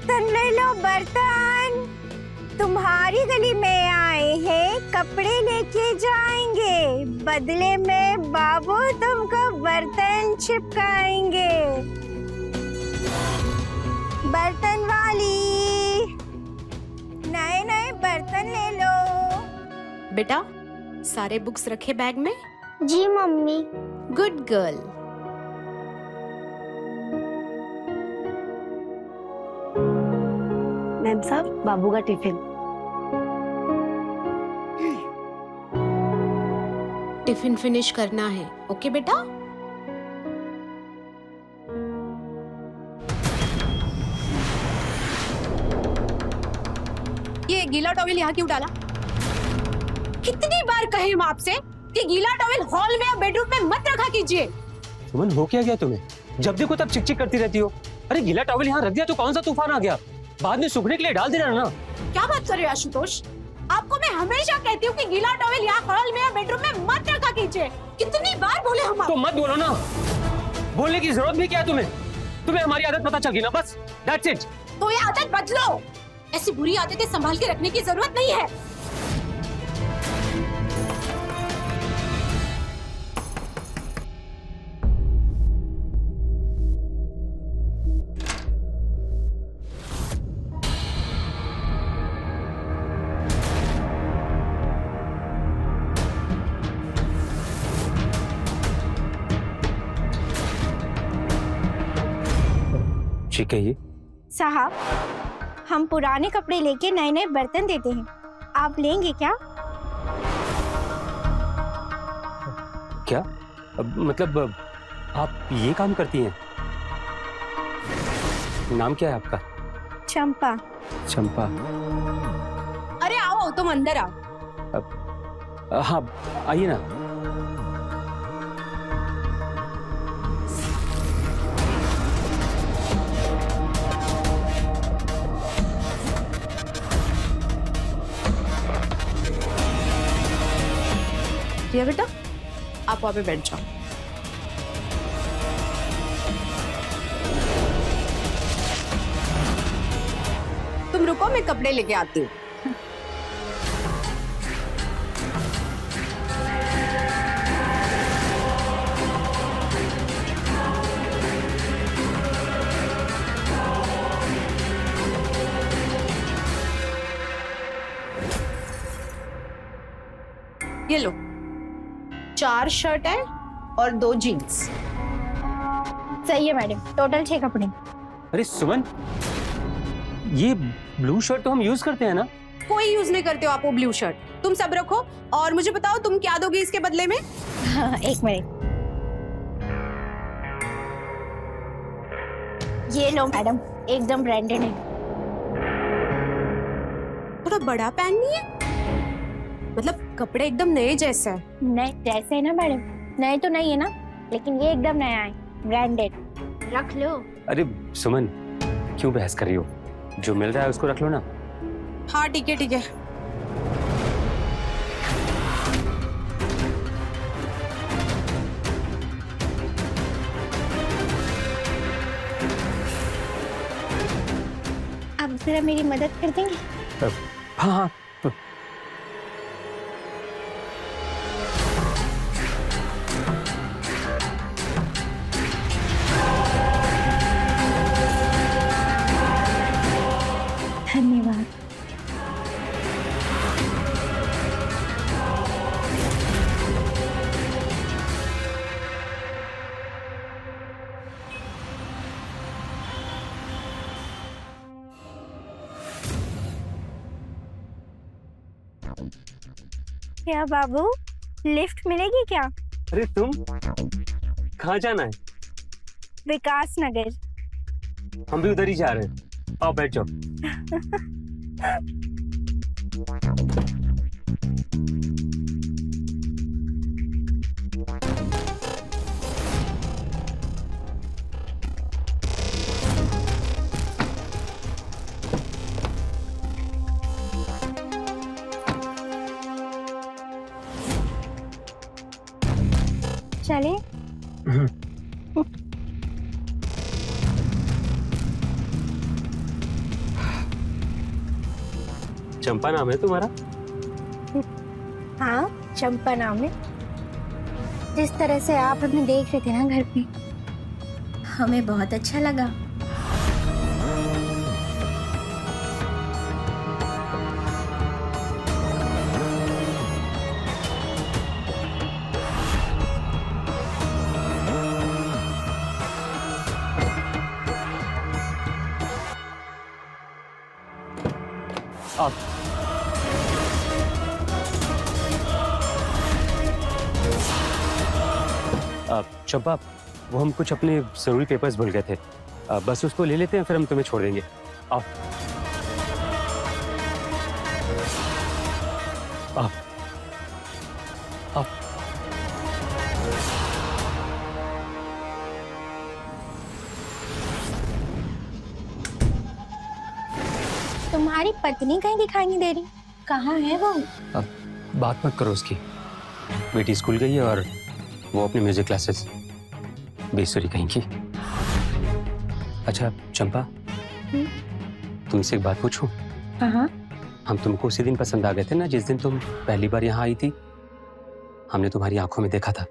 बर्तन ले लो बर्तन। तुम्हारी गली में आए हैं, कपड़े लेके जाएंगे, बदले में बाबू तुमको बर्तन चिपकाएंगे। बर्तन वाली, नए नए बर्तन ले लो। बेटा, सारे बुक्स रखे बैग में? जी मम्मी। Good girl. मैम साहब, बाबू का टिफिन। टिफिन फिनिश करना है, ओके बेटा? ये गीला टॉवेल यहाँ क्यों डाला? कितनी बार कहे हम आपसे कि गीला टॉवेल हॉल में या बेडरूम में मत रखा कीजिए। सुमन, हो क्या गया तुम्हें? जब देखो तब चिक चिक करती रहती हो। अरे गीला टॉवेल यहाँ रख दिया तो कौन सा तूफान आ गया? बाद में सूखने के लिए डाल देना ना। क्या बात कर रहे हो आशुतोष? आपको मैं हमेशा कहती हूँ कि गीला टॉवेल यहाँ हॉल में या बेडरूम में मत रखा कीजिए। कितनी बार बोले हम तो मत बोलो ना। बोलने की जरूरत भी क्या है तुम्हें? तुम्हें हमारी आदत पता चल गई ना, बस दैट्स इट। तो ये आदत बदलो। ऐसी बुरी आदतें संभाल के रखने की जरूरत नहीं है। ठीक है ये साहब, हम पुराने कपड़े लेके नए नए बर्तन देते हैं, आप लेंगे क्या? क्या मतलब आप ये काम करती हैं? नाम क्या है आपका? चंपा। चंपा। अरे आओ, तुम अंदर आओ। हाँ आइए ना। ये बेटा, आप वहाँ पे बैठ जाओ। तुम रुको, मैं कपड़े लेके आती हूँ। ये लो, 4 शर्ट है और 2 जीन्स। सही है मैडम, टोटल 6 कपड़े। अरे सुमन, ये ब्लू शर्ट तो हम यूज करते हैं ना? कोई यूज नहीं करते हो आप वो ब्लू शर्ट। तुम सब रखो और मुझे बताओ तुम क्या दोगे इसके बदले में? हाँ, एक मिनट। ये लो मैडम, एकदम ब्रांडेड है। थोड़ा बड़ा पहन नहीं है? मतलब कपड़े एकदम नए जैसे है। नए जैसे है ना मैडम? नए तो नहीं है ना, लेकिन ये एकदम नया है, ब्रांडेड। रख लो। अरे सुमन, क्यों बहस कर रही हो? जो मिल रहा है उसको रख लो ना। हाँ ठीक है ठीक है। आप जरा मेरी मदद कर देंगे? हाँ हाँ। धन्यवाद। क्या बाबू, लिफ्ट मिलेगी क्या? अरे तुम कहाँ जाना है? विकास नगर। हम भी उधर ही जा रहे हैं। आओ बैठ जाओ। चले। चंपा नाम है तुम्हारा? हाँ, चंपा नाम है। जिस तरह से आप हमें देख रहे थे ना घर पे, हमें बहुत अच्छा लगा। आप चंपा, वो हम कुछ अपने जरूरी पेपर्स भूल गए थे। बस उसको ले लेते हैं, फिर हम तुम्हें छोड़ देंगे। आओ आओ आओ। तुम्हारी पत्नी कहीं दिखाई नहीं दे रही, कहाँ है वो? बात मत करो उसकी। बेटी स्कूल गई है और वो अपनी म्यूजिक क्लासेस। बेसुरी कहीं की। अच्छा चंपा, तुमसे एक बात पूछूं? हाँ। हम तुमको उसी दिन पसंद आ गए थे ना, जिस दिन तुम पहली बार यहाँ आई थी। हमने तुम्हारी आंखों में देखा था।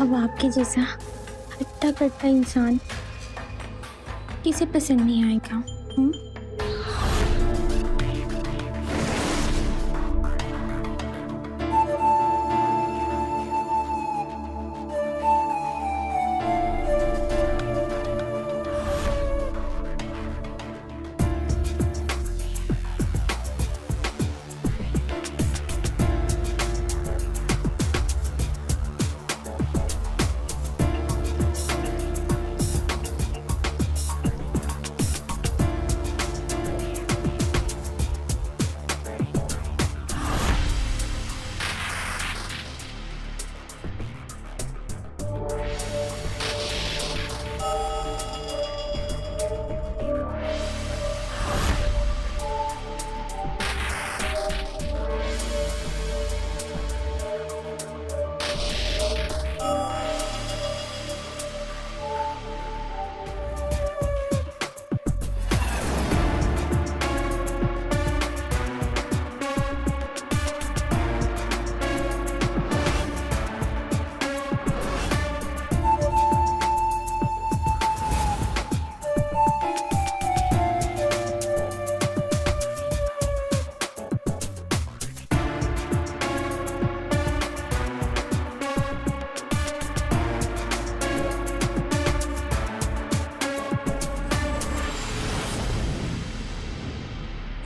अब आपके जैसा हट्टा कट्टा इंसान किसे पसंद नहीं आएगा?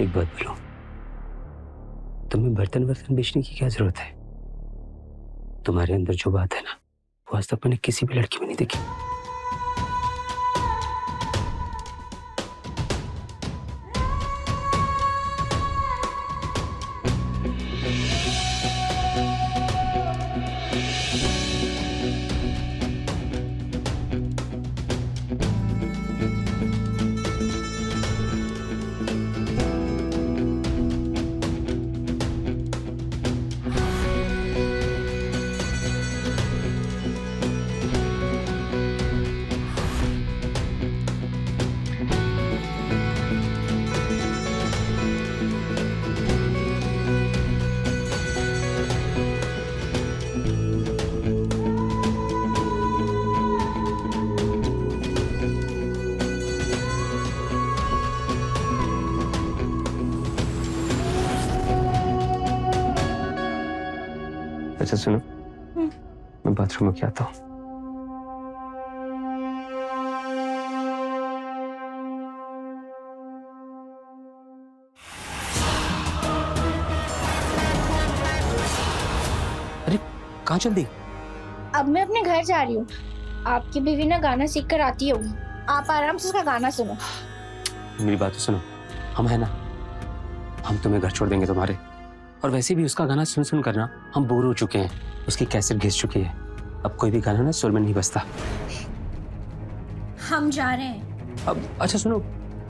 एक बात बोलो, तुम्हें बर्तन बेचने की क्या जरूरत है? तुम्हारे अंदर जो बात है ना, वो आज तक मैंने किसी भी लड़की में नहीं देखी। अच्छा सुनो, मैं बाथरूम में आता हूँ। अरे कहाँ चल दी? अब मैं अपने घर जा रही हूँ। आपकी बीवी ना गाना सीख कर आती होगी, आप आराम से उसका गाना सुनो। मेरी बात तो सुनो, हम है ना, हम तुम्हें घर छोड़ देंगे तुम्हारे। और वैसे भी उसका गाना सुन सुन करना हम बोर हो चुके हैं, उसकी कैसेट घिस चुकी है। अब कोई भी गाना ना सुर में नहीं बजता। हम जा रहे हैं। अब अच्छा सुनो,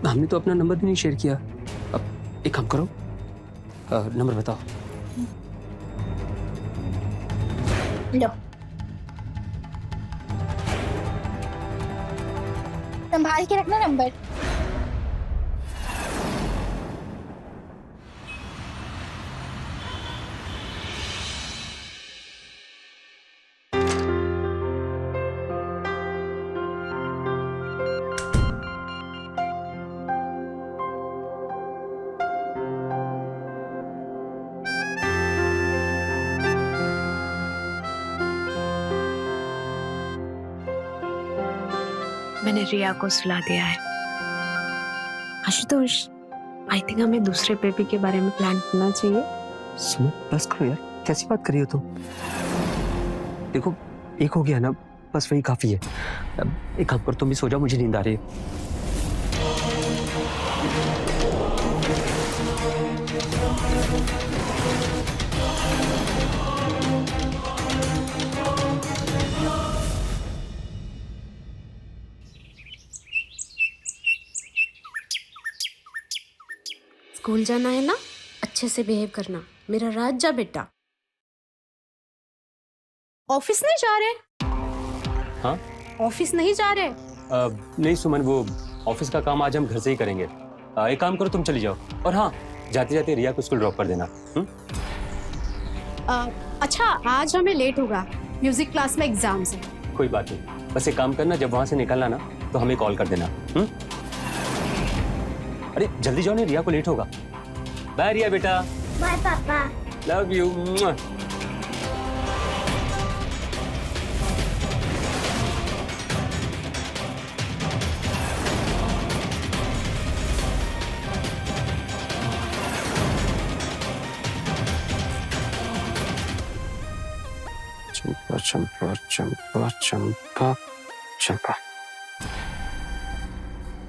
हमने तो अपना नंबर भी नहीं शेयर किया। अब एक काम करो, नंबर बताओ। लो, संभाल के रखना नंबर। मैंने रिया को सुला दिया है। आशुतोष, आई थिंक हमें दूसरे बेबी के बारे में प्लान करना चाहिए। सुनो बस करो यार, कैसी बात कर रही हो तुम? देखो एक हो गया ना, बस वही काफी है। अब एक काम करो, तुम भी सो जाओ, मुझे नींद आ रही है। स्कूल जाना है ना, अच्छे से बिहेव करना, मेरा राजा बेटा। ऑफिस नहीं जा रहे? हाँ ऑफिस नहीं जा रहे? नहीं सुमन, वो ऑफिस का काम आज हम घर से ही करेंगे। एक काम करो, तुम चली जाओ, और हाँ जाते जाते रिया को स्कूल ड्रॉप कर देना। अच्छा, आज हमें लेट होगा, म्यूजिक क्लास में एग्जाम्स है। कोई बात नहीं, बस एक काम करना, जब वहां से निकलना ना तो हमें कॉल कर देना। अरे जल्दी जाओ ना, रिया को लेट होगा। बाय रिया बेटा। बाय पापा। Love you. Champa Champa Champa Champa Champa.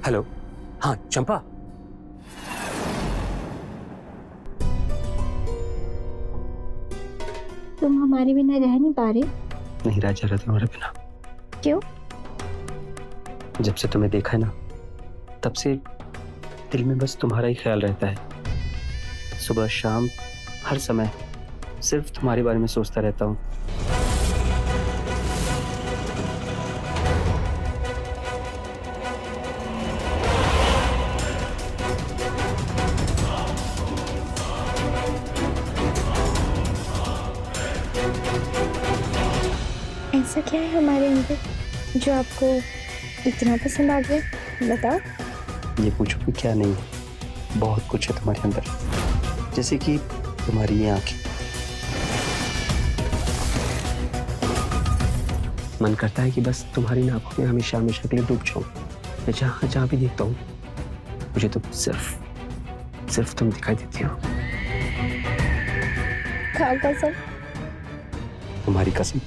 Hello, हाँ चंपा। तुम हमारे बिना रह नहीं पा रहे? नहीं रह जा रहा तुम्हारे बिना। क्यों? जब से तुम्हें देखा है ना, तब से दिल में बस तुम्हारा ही ख्याल रहता है। सुबह शाम हर समय सिर्फ तुम्हारे बारे में सोचता रहता हूँ। ऐसा क्या है हमारे अंदर जो आपको इतना पसंद आ गया? बताओ। ये पूछो कि क्या नहीं है, बहुत कुछ है तुम्हारे अंदर, जैसे कि तुम्हारी ये आंखें। मन करता है कि बस तुम्हारी आंखों में हमेशा हमेशा के लिए डूब जाऊं। मैं जहाँ जहाँ भी देखता हूँ मुझे तो सिर्फ तुम दिखाई देती हो। खा कसम। तुम्हारी कसम।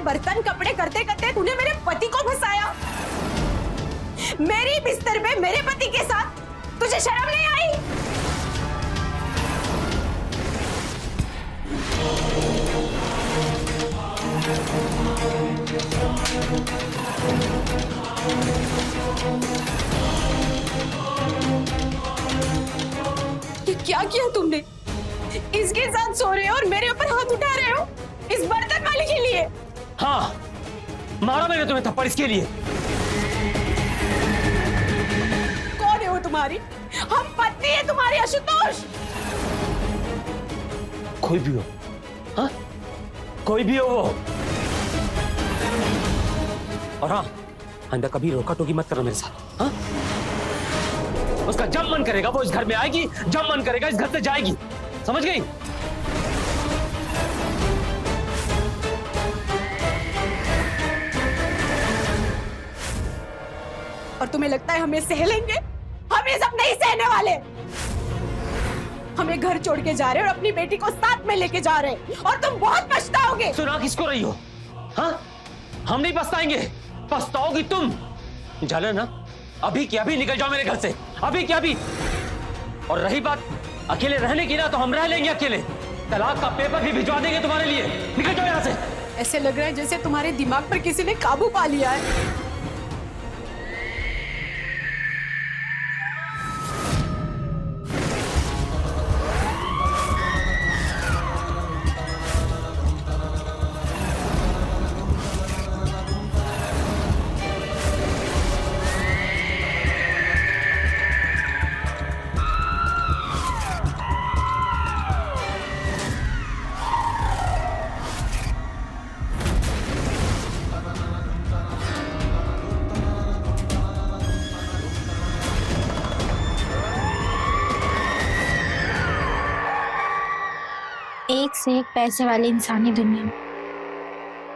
बर्तन कपड़े करते करते तूने मेरे पति को फंसाया। मेरी बिस्तर में मेरे पति के साथ, तुझे शर्म नहीं आई? ये क्या किया तुमने? इसके साथ सो रहे हो और मेरे ऊपर हाथ उठा रहे हो इस बर्तन वाले के लिए? हाँ, मारा मैंने तुम्हें थप्पड़ इसके लिए। कौन है वो तुम्हारी? हम पत्नी है तुम्हारी आशुतोष। कोई भी हो, हाँ कोई भी हो वो। और हाँ, आइंदा कभी रोका टोकी मत करना मेरे साथ। हाँ, उसका जब मन करेगा वो इस घर में आएगी, जब मन करेगा इस घर से जाएगी, समझ गई? और तुम्हें लगता है हमें सह लेंगे? हम ये सब नहीं सहने वाले। हमें घर छोड़ के जा रहे और अपनी बेटी को साथ में लेके जा रहे और तुम बहुत पछताओगे। सुना किसको रही हो? हाँ, हम नहीं पछताएंगे, पछताओगी तुम। जाना ना, अभी की अभी निकल जाओ मेरे घर से, अभी की अभी। और रही बात अकेले रहने की ना, तो हम रह लेंगे अकेले। तलाक का पेपर भी भिजवा देंगे तुम्हारे लिए। निकल जाओ यहाँ से। ऐसे लग रहा है जैसे तुम्हारे दिमाग पर किसी ने काबू पा लिया है। एक से एक पैसे वाली इंसानी दुनिया में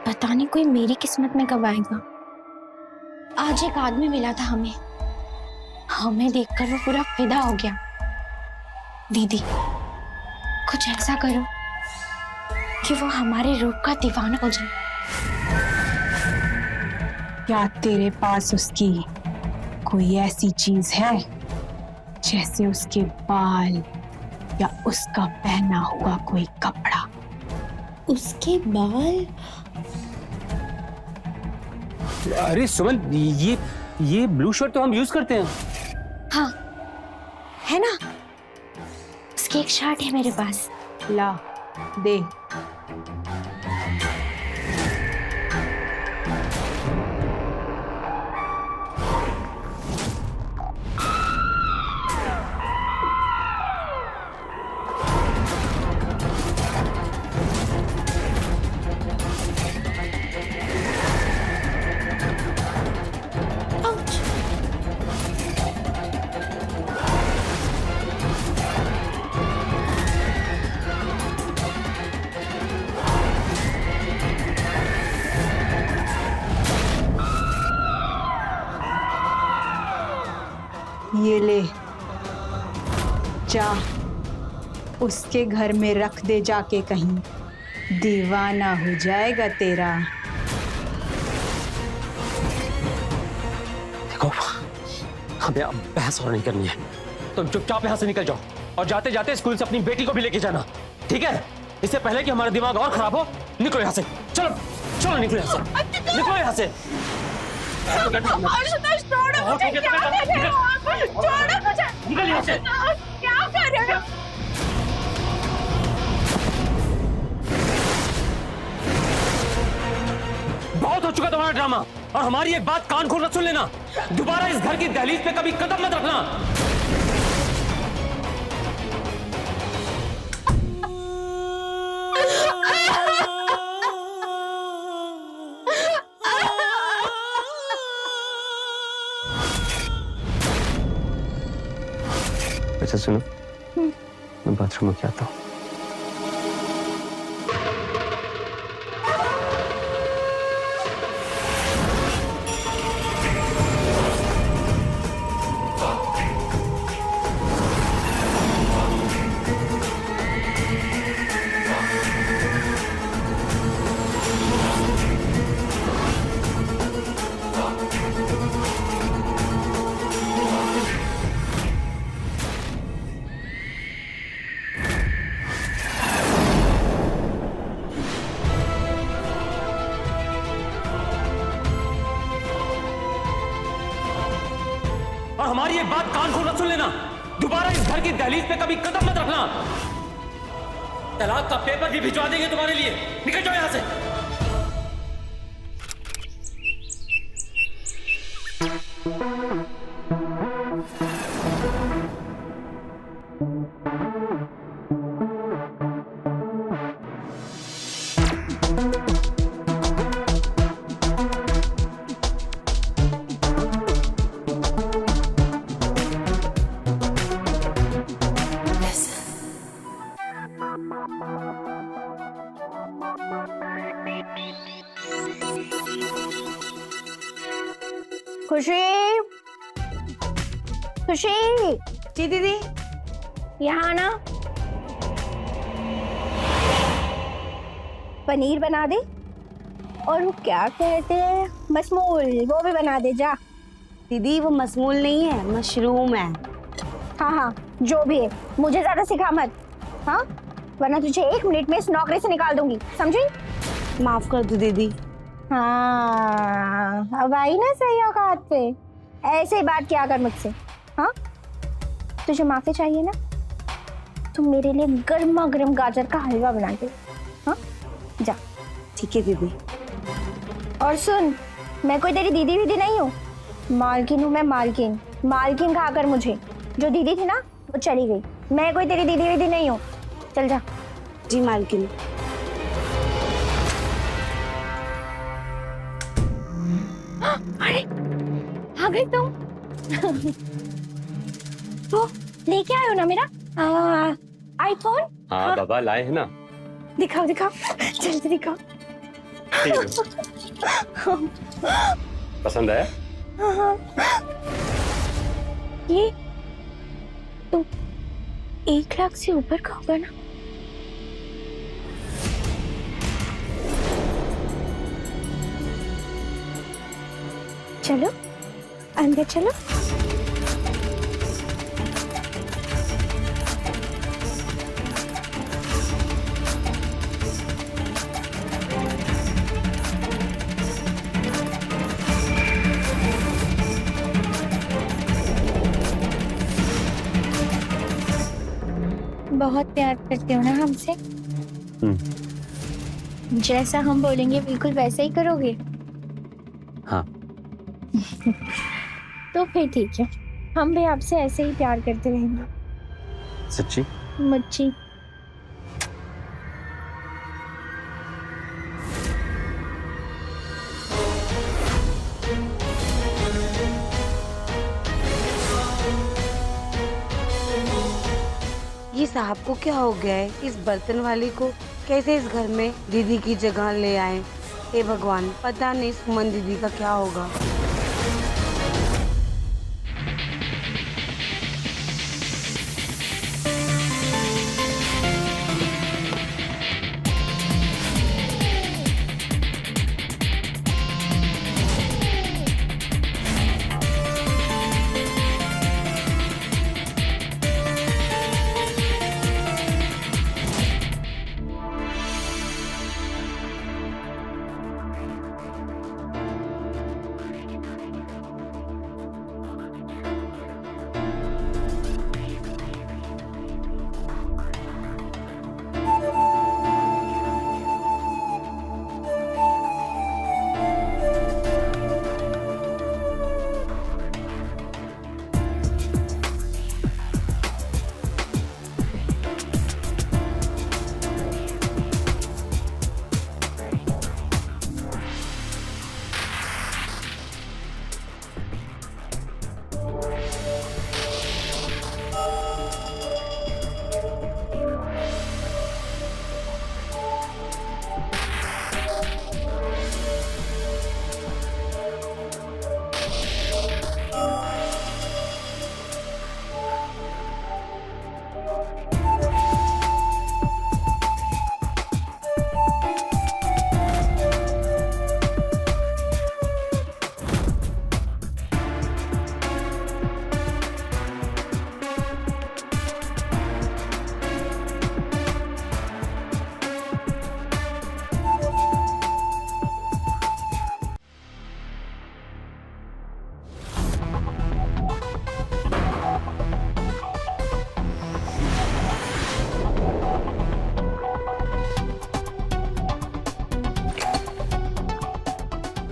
पता नहीं कोई मेरी किस्मत में कब आएगा। आज एक आदमी मिला था हमें देखकर वो पूरा फिदा हो गया। दीदी कुछ ऐसा करो कि वो हमारे रूप का दीवाना हो जाए। क्या तेरे पास उसकी कोई ऐसी चीज है जैसे उसके बाल या उसका पहना हुआ कोई कपड़ा? उसके बाल? अरे सुमन, ये ब्लू शर्ट तो हम यूज करते हैं। हाँ है ना, उसकी एक शर्ट है मेरे पास। ला दे। ये ले, जा उसके घर में रख दे जाके, कहीं दीवाना हो जाएगा तेरा। देखो, हमें अब बहस और नहीं करनी है। तुम चुपचाप यहाँ से निकल जाओ और जाते जाते स्कूल से अपनी बेटी को भी लेके जाना, ठीक है? इससे पहले कि हमारा दिमाग और खराब हो। निकलो यहाँ से, चलो चलो निकलो यहाँ से, निकलो यहाँ से। निकल यहाँ से। क्या कर रहे हो? बहुत हो चुका तुम्हारा ड्रामा, और हमारी एक बात कान खोल कर सुन लेना। दोबारा इस घर की दहलीज पे कभी कदम मत रखना। अच्छा सुनो, मैं बाथरूम में क्या आता हूँ। और हमारी एक बात कान खोल कर सुन लेना। दोबारा इस घर की दहलीज पे कभी कदम मत रखना। तलाक का पेपर भी भिजवा देंगे तुम्हारे लिए। निकल जाओ यहां से। खुशी, खुशी। जी दीदी। यहाँ ना, पनीर बना दे और वो क्या कहते हैं, मसमूल, वो भी बना दे जा। दीदी वो मसमूल नहीं है, मशरूम है। हाँ हाँ जो भी है, मुझे ज्यादा सिखा मत, हाँ, वरना तुझे 1 मिनट में इस नौकरी से निकाल दूंगी, समझी? माफ कर दो दीदी। हाँ अब आई ना सही औकात पे, ऐसे ही बात किया कर मुझसे। हाँ तुझे माफी चाहिए ना, तुम मेरे लिए गर्मा गर्म गाजर का हलवा बना दे। हाँ जा। ठीक है दीदी। और सुन, मैं कोई तेरी दीदी वीदी नहीं हूँ, मालकिन हूँ मैं, मालकिन। मालकिन कहा कर मुझे, जो दीदी थी ना वो चली गई, मैं कोई तेरी दीदी वीदी नहीं हूँ, चल जा। जी मालकिन। अरे आ गई तुम। वो लेके आए हो ना मेरा आईफोन? हाँ बाबा लाए हैं ना। दिखाओ दिखाओ, जल्दी दिखाओ। पसंद आया? ये तो 1 लाख से ऊपर का होगा ना? चलो अंदर चलो। बहुत प्यार करते हो ना हमसे? जैसा हम बोलेंगे बिल्कुल वैसा ही करोगे? हाँ। तो फिर ठीक है, हम भी आपसे ऐसे ही प्यार करते रहेंगे। सच्ची? मुच्ची। ये साहब को क्या हो गया है? इस बर्तन वाली को कैसे इस घर में दीदी की जगह ले आए? हे भगवान, पता नहीं सुमन दीदी का क्या होगा।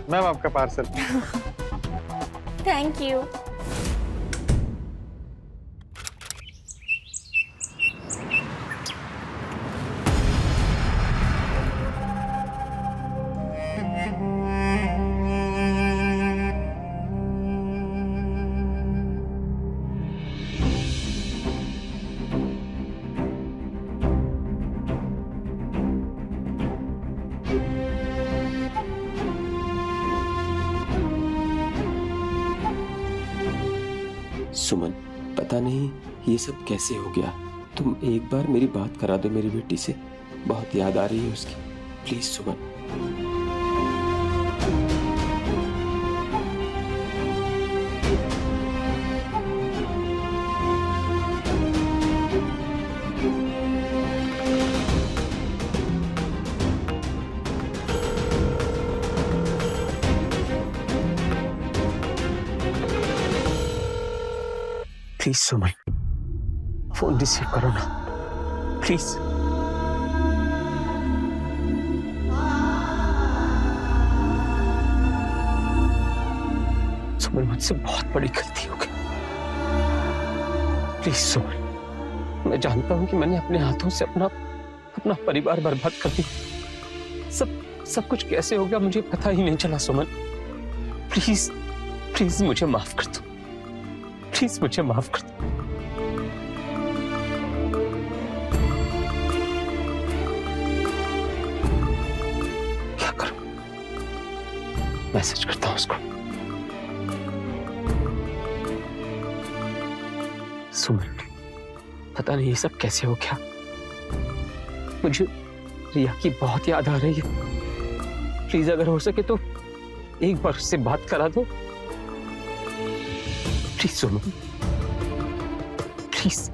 मैम आपका पार्सल। Thank you. सुमन, पता नहीं ये सब कैसे हो गया। तुम एक बार मेरी बात करा दो मेरी बेटी से, बहुत याद आ रही है उसकी। Please Suman. Please Suman, phone receive करो ना, प्लीज। सुमन, मुझसे बहुत बड़ी गलती हो गई। प्लीज सुमन, मैं जानता हूं कि मैंने अपने हाथों से अपना परिवार बर्बाद कर दिया। सब कुछ कैसे हो गया मुझे पता ही नहीं चला। सुमन, प्लीज प्लीज मुझे माफ कर दो, प्लीज मुझे माफ कर दो। क्या करूं? मैसेज करता हूं उसको। सुमन, पता नहीं ये सब कैसे हो गया। मुझे रिया की बहुत याद आ रही है। प्लीज अगर हो सके तो एक बार उससे बात करा दो, प्लीज सुमन, प्लीज।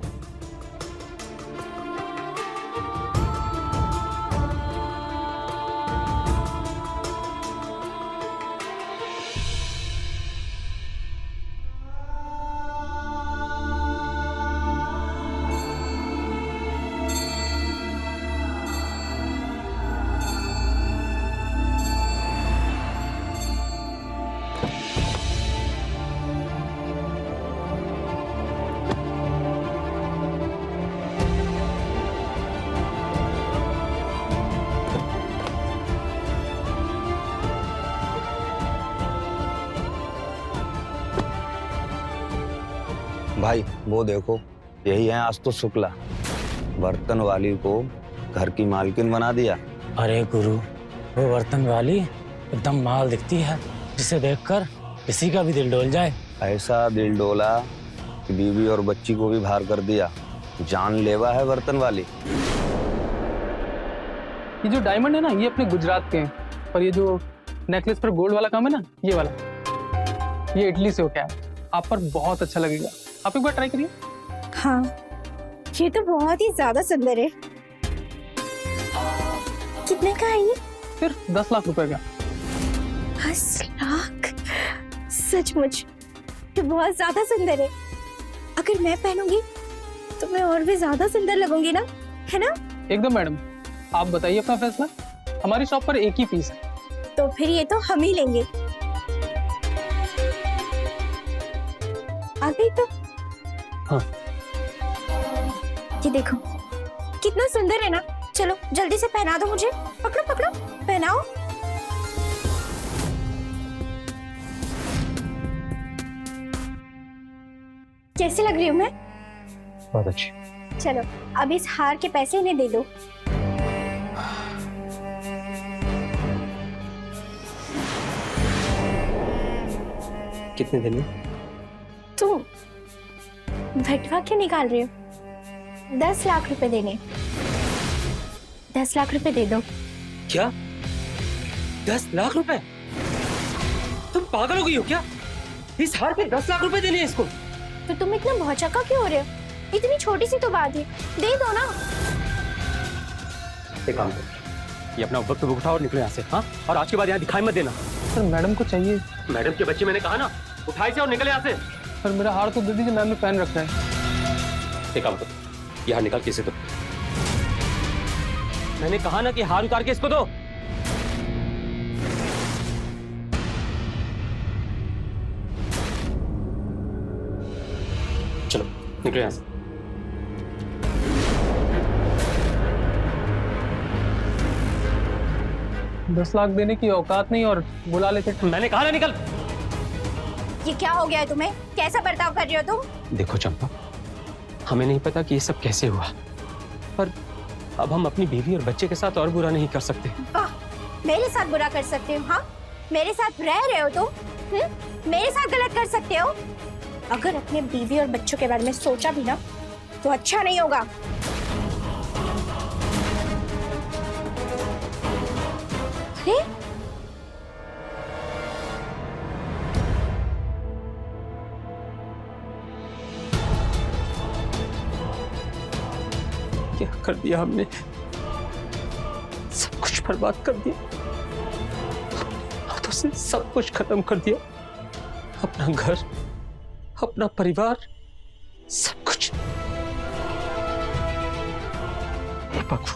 भाई वो देखो, यही है आज तो शुक्ला, बर्तन वाली को घर की मालकिन बना दिया। अरे गुरु, वो बर्तन वाली एकदम माल दिखती है, जिसे देखकर किसी का भी दिल डोल जाए। ऐसा दिल डोला कि बीवी और बच्ची को भी बाहर कर दिया। जानलेवा है बर्तन वाली। ये जो डायमंड है ना, ये अपने गुजरात के हैं, और ये जो नेकलेस पर गोल्ड वाला काम है ना, ये वाला, ये इटली से होके आया। आप पर बहुत अच्छा लगेगा, आप एक बार ट्राई करिए। हाँ, ये तो बहुत ही ज्यादा सुंदर है। कितने का है ये? सिर्फ 10 लाख रुपए का। 10 लाख? सचमुच ये बहुत ज्यादा सुंदर है। अगर मैं पहनूंगी तो मैं और भी ज्यादा सुंदर लगूंगी ना, है ना? एकदम मैडम, आप बताइए अपना फैसला। हमारी शॉप पर एक ही पीस है। तो फिर ये तो हम ही लेंगे। आ गई तो? हाँ। ये देखो कितना सुंदर है ना। चलो जल्दी से पहना दो मुझे। पकड़ो पकड़ो, पहनाओ। कैसी लग रही हूँ मैं? बहुत अच्छी। चलो अब इस हार के पैसे इन्हें दे दो। कितने दिन में? तुम भटवा क्यों निकाल रहे हो? 10 लाख रुपए देने। 10 लाख रुपए दे दो। क्या? 10 लाख रुपए? तुम पागल हो गई हो क्या? इस हार पे 10 लाख रुपए देने हैं इसको? तो तुम इतना भौचक्का क्यों हो रहे हो? इतनी छोटी सी तो बात है, दे दो ना। एक काम करो, ये अपना वक्त उठाओ और निकलो यहाँ से। हाँ, और आज के बाद यहाँ दिखाई मत देना। सर मैडम को चाहिए। मैडम के बच्चे, मैंने कहा ना, उठाए से और निकले यहाँ से। सर मेरा हार तो दे दीजिए, मैम ने पहन रखा है। एक काम करो, ये हार निकाल के इसे दो। मैंने कहा ना कि हार उतार के इसको दो। चलो निकलो यहाँ से। दस लाख देने की औकात नहीं और बुला लेते। मैंने कहा ना निकल। ये क्या हो गया है तुम्हें? कैसा बर्ताव कर रहे हो तुम? देखो चंपा, हमें नहीं पता कि ये सब कैसे हुआ, पर अब हम अपनी बीवी और बच्चे के साथ और बुरा नहीं कर सकते। वाह, मेरे साथ बुरा कर सकते हो? हाँ, मेरे साथ रह रहे हो तुम? मेरे साथ गलत कर सकते हो? अगर अपने बीवी और बच्चों के बारे में सोचा भी ना तो अच्छा नहीं होगा। अरे क्या कर दिया हमने? सब कुछ बर्बाद कर दिया, हाथों से सब कुछ खत्म कर दिया। अपना घर, अपना परिवार, सब कुछ। बाबू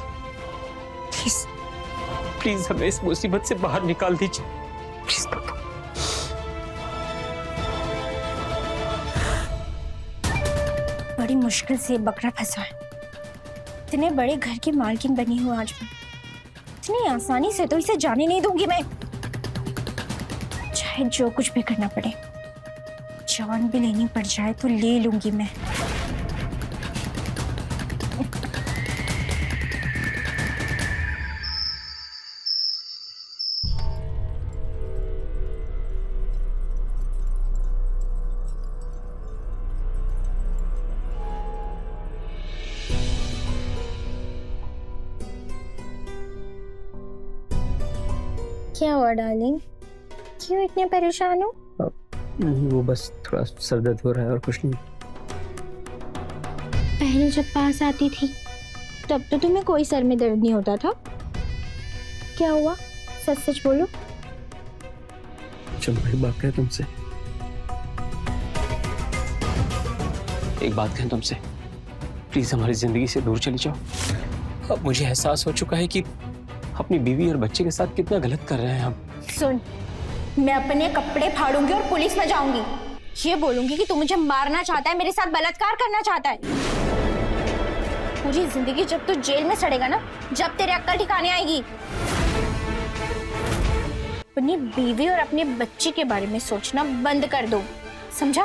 प्लीज प्लीज हमें इस मुसीबत से बाहर निकाल दीजिए प्लीज बाबू। बड़ी मुश्किल से ये बकरा फंसा है। इतने बड़े घर की मालकिन बनी हूँ आज मैं, इतनी आसानी से तो इसे जाने नहीं दूंगी मैं। चाहे जो कुछ भी करना पड़े, जान भी लेनी पड़ जाए तो ले लूंगी मैं। क्या हुआ डार्लिंग, क्यों इतने परेशान हो? वो बस थोड़ा सर दर्द हो रहा है और कुछ नहीं। पहले जब पास आती थी तब तो तुम्हें कोई सर में दर्द नहीं होता था। क्या हुआ, सच सच बोलो। जब मैं बात करें तुमसे, एक बात कहें तुमसे, प्लीज हमारी जिंदगी से दूर चली जाओ। अब मुझे एहसास हो चुका है कि अपनी बीवी और बच्चे के साथ कितना गलत कर रहे हैं हम। सुन, मैं अपने कपड़े फाड़ूंगी और पुलिस में जाऊंगी। ये बोलूंगी कि तू मुझे मारना चाहता है, मेरे साथ बलात्कार करना चाहता है। पूरी जिंदगी जब तू जेल में सड़ेगा ना, जब तेरे अक्ल ठिकाने आएगी। अपनी बीवी और अपने बच्चे के बारे में सोचना बंद कर दो, समझा?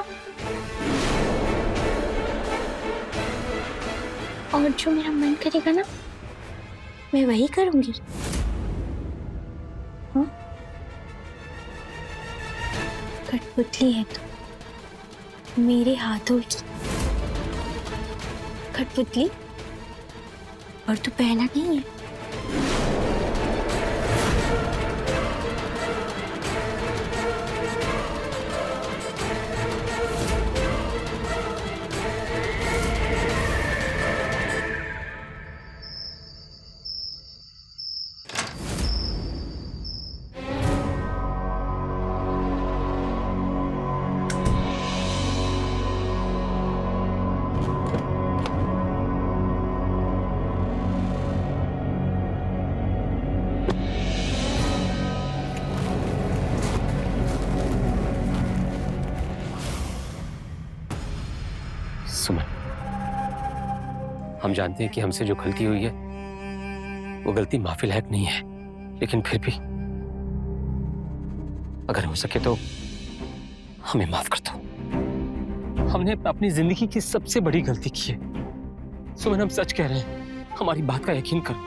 और जो मेरा मन करेगा ना, मैं वही करूंगी। हाँ? कठपुतली है तो मेरे हाथों की कठपुतली, और तू पहना नहीं है। सुमन, हम जानते हैं कि हमसे जो गलती हुई है वो गलती माफी लायक नहीं है, लेकिन फिर भी अगर हो सके तो हमें माफ कर दो। हमने अपनी जिंदगी की सबसे बड़ी गलती की है। सुमन, हम सच कह रहे हैं, हमारी बात का यकीन करो।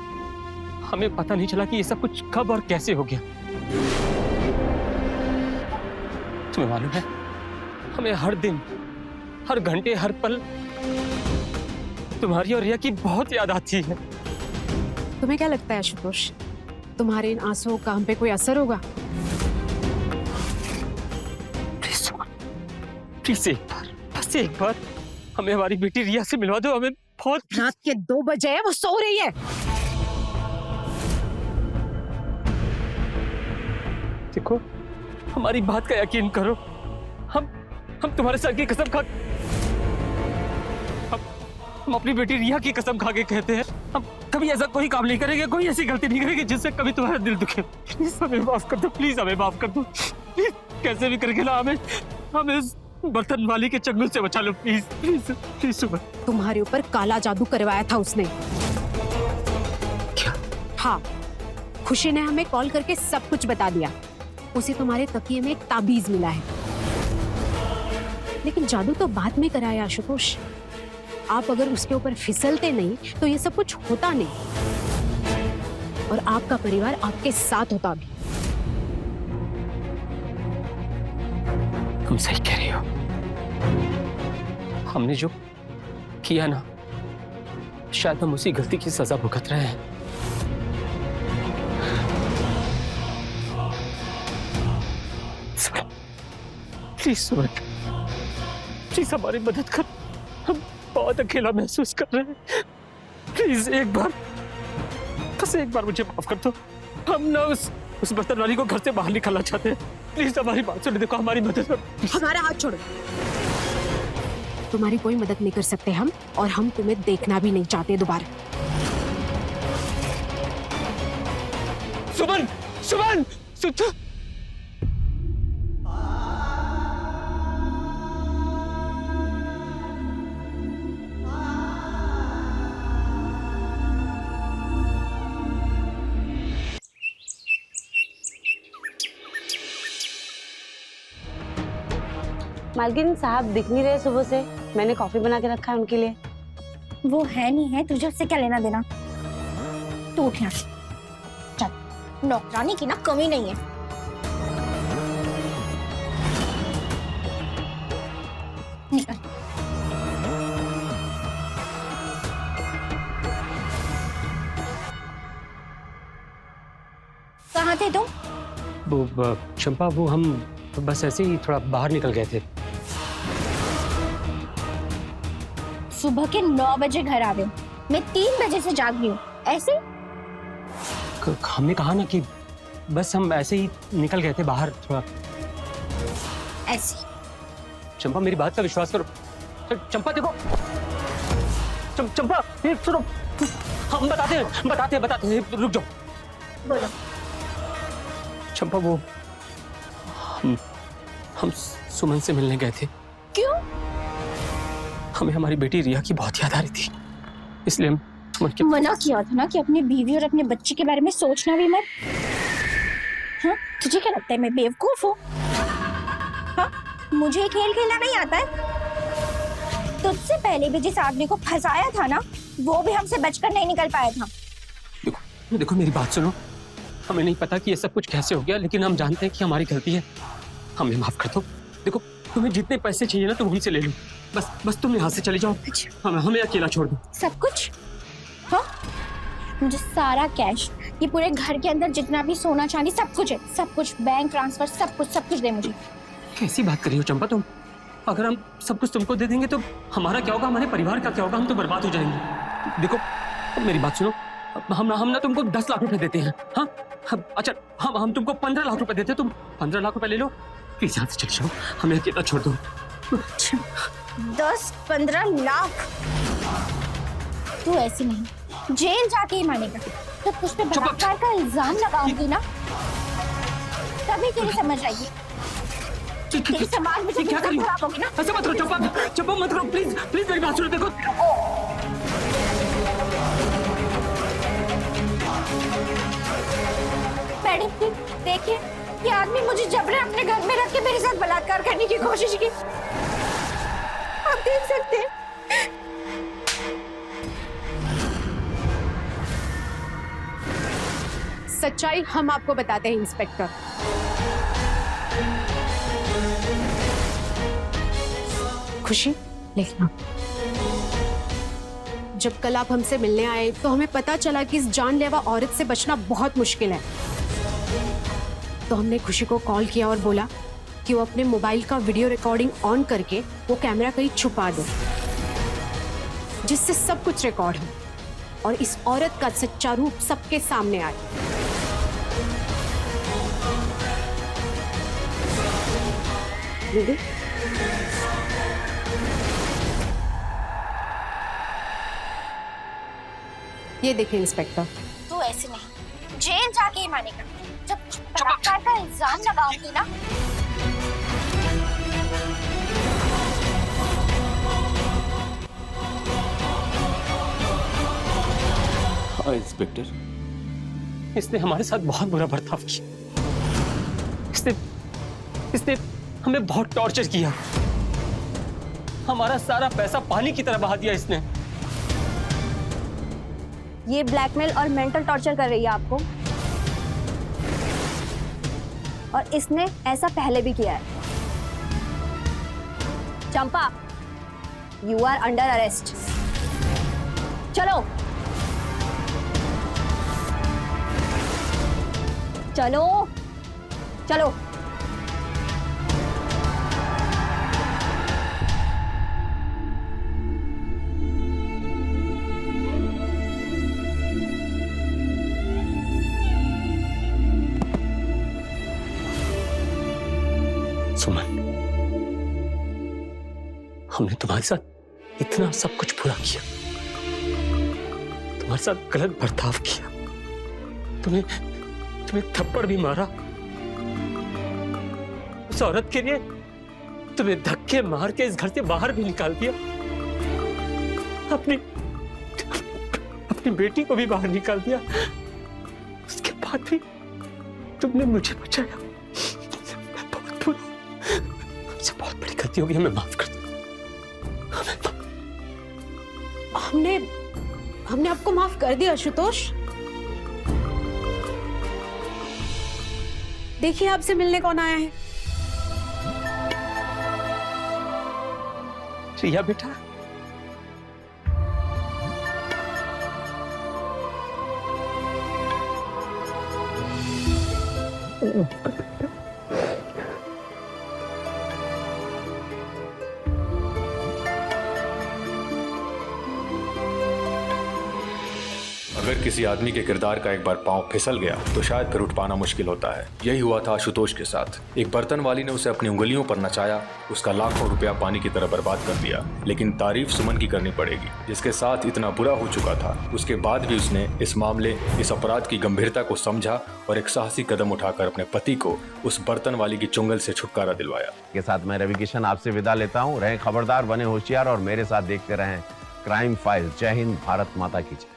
हमें पता नहीं चला कि ये सब कुछ कब और कैसे हो गया। तुम्हें मालूम है, हमें हर दिन, हर घंटे, हर पल तुम्हारी और रिया की बहुत याद आती है। तुम्हें क्या लगता है आशुतोष, तुम्हारे इन आंसुओं का हम पे कोई असर होगा? प्लीज एक बार, बस एक बार हमें हमारी बेटी रिया से मिलवा दो। हमें बहुत रात के 2 बजे है, वो सो रही है। देखो, हमारी बात का यकीन करो। हम तुम्हारे सर की कसम खा, हम अपनी बेटी रिया की कसम खा के कहते हैं, हम कभी ऐसा कोई काम नहीं करेंगे, कोई ऐसी गलती नहीं करेंगे जिससे कभी तुम्हारा दिल दुखे। प्लीज हमें माफ कर दो, प्लीज हमें माफ कर दो। प्लीज कैसे भी करके ना हमें इस बर्तन वाली के चंगुल से बचा लो। Please please please. सुबह तुम्हारे ऊपर काला जादू करवाया था उसने। क्या? हाँ, खुशी ने हमें कॉल करके सब कुछ बता दिया। उसे तुम्हारे तकिए में एक ताबीज मिला है, लेकिन जादू तो बाद में कराया आशुतोष। आप अगर उसके ऊपर फिसलते नहीं तो ये सब कुछ होता नहीं, और आपका परिवार आपके साथ होता भी। तुम सही कह रही हो। हमने जो किया ना, शायद हम उसी गलती की सजा भुगत रहे हैं। प्लीज सुमन, प्लीज हमारी मदद कर। हम बहुत अकेला महसूस कर रहे हैं। प्लीज एक बार, बस एक बार मुझे माफ कर दो। हम ना उस बर्तन वाली को घर से बाहर निकालना चाहते हैं। प्लीज हमारी बात सुनो, देखो हमारी मदद कर। हमारा हाथ छोड़ो। तुम्हारी कोई मदद नहीं कर सकते हम, और हम तुम्हें देखना भी नहीं चाहते दोबारा। सुमन, सुमन, मालकिन साहब दिख नहीं रहे सुबह से। मैंने कॉफी बना के रखा है उनके लिए। वो है नहीं है, तुझे उससे क्या लेना देना। तू उठ यहाँ से, चल। नौकरानी की ना कमी नहीं है। निकल। कहाँ थे तुम? वो चंपा, वो हम बस ऐसे ही थोड़ा बाहर निकल गए थे। सुबह के 9 बजे घर आ गए, मैं 3 बजे से जाग रही हूँ। ऐसे हमने कहा ना कि बस हम ऐसे ही निकल गए थे बाहर थोड़ा। ऐसे चंपा मेरी बात का विश्वास करो। चंपा देखो, चंपा ये सुनो, हम बताते हैं, रुक जाओ। बोलो। चंपा वो हम सुमन से मिलने गए थे। क्यों? हमें हमारी बेटी रिया की बहुत याद आ रही थी, इसलिए हम सुमन के मना किया था ना कि अपनी बीवी और अपने बच्चे के बारे में सोचना भी मत। हाँ, तुझे क्या लगता है मैं बेवकूफ हूँ? हाँ, मुझे खेल खेलना नहीं आता है। तुझसे पहले भी जिस आदमी को फंसाया था ना, वो भी हमसे बचकर नहीं निकल पाया था। देखो मेरी बात सुनो। हमें नहीं पता कि ये सब कुछ कैसे हो गया, लेकिन हम जानते हैं कि हमारी गलती है। हमें माफ कर दो। देखो तुम्हें जितने पैसे चाहिए ना तुम हमसे ले लो, बस तुम यहाँ से चले जाओ। हमें अकेला छोड़ दो। सब कुछ? हाँ, मुझे सारा कैश, ये पूरे घर के अंदर जितना भी सोना चांदी सब कुछ है, सब कुछ, बैंक ट्रांसफर, सब कुछ दे मुझे। कैसी बात कर रही हो चंपा तुम? अगर हम सब कुछ तुमको दे देंगे तो हमारा क्या होगा, हमारे परिवार का क्या होगा? हम तो बर्बाद हो जाएंगे। देखो मेरी बात सुनो, हम ना तुमको 10 लाख रुपए देते हैं। हाँ अच्छा, हम तुमको 15 लाख रुपए देते हैं, तुम 15 लाख रुपए ले लो। प्लीज यहाँ से चले जाओ, हमें अकेला छोड़ दो। 10-15 लाख? तू ऐसे नहीं, जेल जाके ही मानेगा। तो तुझ पे बलात्कार का इल्जाम लगाऊंगी ना, तभी तेरी समझ आएगी। तेरी समाज में क्या कर रही हो? खराब होगी ना। ऐसे मत करो चंपा मत करो, प्लीज मेरी बात सुनो। देखो मैडम देखिए, ये आदमी मुझे जबरन अपने घर में रख के मेरे साथ बलात्कार करने की कोशिश की। आप देख सकते हैं। सच्चाई हम आपको बताते हैं इंस्पेक्टर। खुशी, लिखना। जब कल आप हमसे मिलने आए तो हमें पता चला कि इस जानलेवा औरत से बचना बहुत मुश्किल है। तो हमने खुशी को कॉल किया और बोला कि वो अपने मोबाइल का वीडियो रिकॉर्डिंग ऑन करके वो कैमरा कहीं छुपा दे, जिससे सब कुछ रिकॉर्ड हो और इस औरत का सच्चा रूप सबके सामने आए। दीदी, ये देखिए इंस्पेक्टर। तू ऐसे नहीं, जेल जाके ही मानेगा। जब बलात्कार का इल्जाम लगाऊंगी ना। हाँ इंस्पेक्टर, इसने हमारे साथ बहुत बुरा बर्ताव किया। इसने हमें बहुत टॉर्चर किया। हमारा सारा पैसा पानी की तरह बहा दिया इसने। ये ब्लैकमेल और मेंटल टॉर्चर कर रही है आपको, और इसने ऐसा पहले भी किया है। चंपा, यू आर अंडर अरेस्ट। चलो चलो चलो। सुमन, हमने तुम्हारे साथ इतना सब कुछ बुरा किया, तुम्हारे साथ गलत बर्ताव किया, तुम्हें थप्पड़ भी मारा, उस औरत के लिए तुम्हें धक्के मार के इस घर से बाहर भी निकाल दिया, अपनी बेटी को भी बाहर निकाल दिया। उसके बाद भी तुमने मुझे बचाया। मैं बहुत बुरा हूं, मुझसे बहुत बड़ी गलती होगी, हमें माफ कर दो। हमने आपको माफ कर दिया आशुतोष। देखिए आपसे मिलने कौन आया है। रिया बेटा, अगर किसी आदमी के किरदार का एक बार पांव फिसल गया तो शायद फिर उठ पाना मुश्किल होता है। यही हुआ था आशुतोष के साथ। एक बर्तन वाली ने उसे अपनी उंगलियों पर नचाया, उसका लाखों रुपया पानी की तरह बर्बाद कर दिया। लेकिन तारीफ सुमन की करनी पड़ेगी, जिसके साथ इतना बुरा हो चुका था। उसके बाद भी उसने इस मामले, इस अपराध की गंभीरता को समझा और एक साहसी कदम उठाकर अपने पति को उस बर्तन वाली की चुंगल से छुटकारा दिलवाया। के साथ मैं रवि किशन आपसे विदा लेता हूँ। रहें खबरदार, बने होशियार और मेरे साथ देखते रहें क्राइम फाइल। जय हिंद, भारत माता की जय।